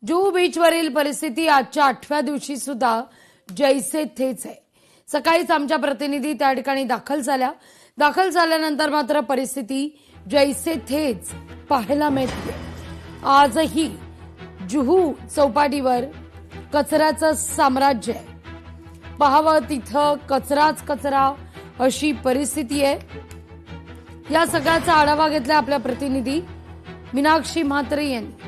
जुहू बीचवरील परिस्थिती आजच्या 8व्या दिवशी सुद्धा जैसे थेच आहे। सकाळीच आमच्या प्रतिनिधी त्या ठिकाणी दाखल झाल्यानंतर मात्र परिस्थिती जैसे थेच पाहायला मिळते। आजही जुहू चौपाटीवर कचऱ्याचं साम्राज्य आहे। पाहावं तिथं कचराच कचरा अशी परिस्थिती आहे। या सगळ्याचा आढावा घेतला आपल्या प्रतिनिधी मीनाक्षी म्हात्रे यांनी।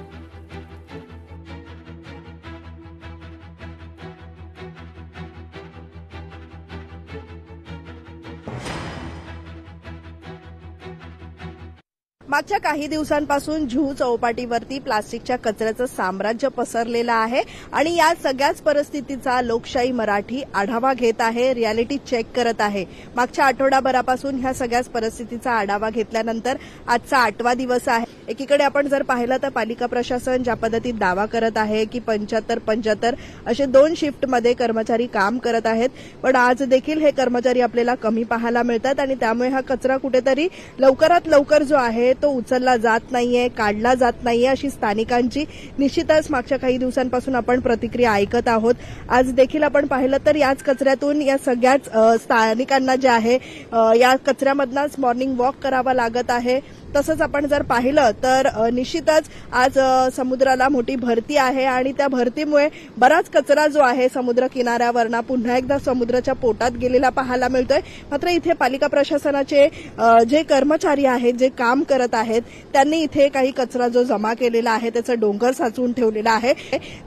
मागच्या काही दिवसांपासून जुहू चौपाटीवरती प्लास्टिकच्या कचऱ्याचं साम्राज्य पसरलेलं आहे आणि या सगळ्याच परिस्थितीचा लोकशाही मराठी आढावा घेत आहे, रियालिटी चेक करत आहे। मागच्या आठवडाभरापासून ह्या सगळ्याच परिस्थितीचा आढावा घेतल्यानंतर आजचा 8वा दिवस आहे। एकीकडे आपण जर पाहिलं तर पालिका प्रशासन ज्या पद्धतीत दावा करत आहे की 75-75 असे 2 शिफ्टमध्ये कर्मचारी काम करत आहेत, पण आज देखील हे कर्मचारी आपल्याला कमी पाहायला मिळतात आणि त्यामुळे हा कचरा कुठेतरी लवकरात लवकर जो आहे तो उचलला जात नाहीये, काढला जात नाहीये अशी स्थानिकांची निश्चितच मागच्या काही दिवसांपासून आपण प्रतिक्रिया ऐकत आहोत। आज देखील आपण पाहिलं तर याच कचऱ्यातून या सगळ्याच स्थानिकांना जे आहे या कचऱ्यामधनच मॉर्निंग वॉक करावा लागत आहे। तसंच आपण जर पाहिलं तर निश्चितच आज समुद्राला मोठी भरती आहे आणि त्या भरतीमुळे बराच कचरा जो आहे समुद्र किनाऱ्यावरना पुन्हा एकदा समुद्राच्या पोटात गेलेला पाहायला मिळतोय। मात्र इथे पालिका प्रशासनाचे जे कर्मचारी आहेत, जे काम करत आहेत, त्यांनी इथे काही कचरा जो जमा केलेला आहे त्याचं डोंगर साचवून ठेवलेला आहे।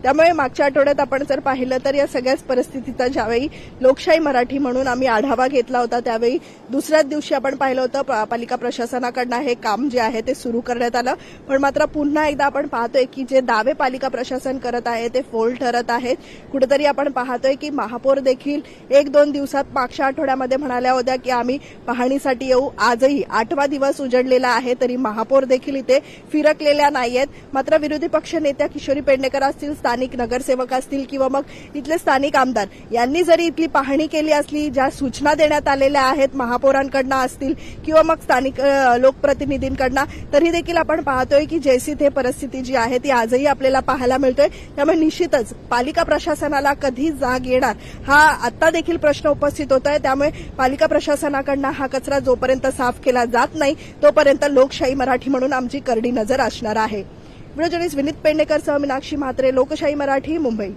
त्यामुळे मागच्या आठवड्यात आपण जर पाहिलं तर या सगळ्याच परिस्थितीचा ज्यावेळी लोकशाही मराठी म्हणून आम्ही आढावा घेतला होता त्यावेळी दुसऱ्याच दिवशी आपण पाहिलं होतं पालिका प्रशासनाकडनं हे काम जे आहे ते सुरू करण्यात आलं, पण मात्र पुन्हा एकदा आपण पाहतोय की जे दावे पालिका प्रशासन करत आहे ते फोल ठरत आहेत। कुठेतरी आपण पाहतोय की महापौर देखील 1-2 दिवसात मागच्या आठवड्यामध्ये म्हणाल्या होत्या की आम्ही पाहणीसाठी येऊ। आजही 8वा दिवस उजडलेला आहे तरी महापौर देखील इथे फिरकलेल्या नाहीयेत। मात्र विरोधी पक्ष नेत्या किशोरी पेडणेकर असतील, स्थानिक नगरसेवक असतील किंवा मग इथले स्थानिक आमदार यांनी जरी इथली पाहणी केली असली, ज्या सूचना देण्यात आलेल्या आहेत महापौरांकडनं असतील किंवा मग स्थानिक लोकप्रतिनिधी तरी देखील आपण पाहतोय की जैसी थे परिस्थिती जी आहे ती आजही आपल्याला पाहायला मिळतोय। त्यामुळे निश्चितच पालिका प्रशासनाला कधी जाग येणार हा आता देखील प्रश्न उपस्थित होत आहे। त्यामुळे पालिका प्रशासनाकडनं हा कचरा जोपर्यंत साफ केला जात नाही तोपर्यंत लोकशाही मराठी म्हणून आमची करडी नजर असणार आहे। व्हिडिओ जर्नलिस्ट विनीत पेडणेकरसह मीनाक्षी म्हात्रे, लोकशाही मराठी, मुंबई।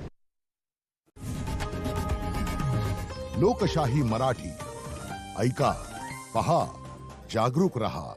लोकशाही मराठी ऐका, पहा, जागरूक रहा।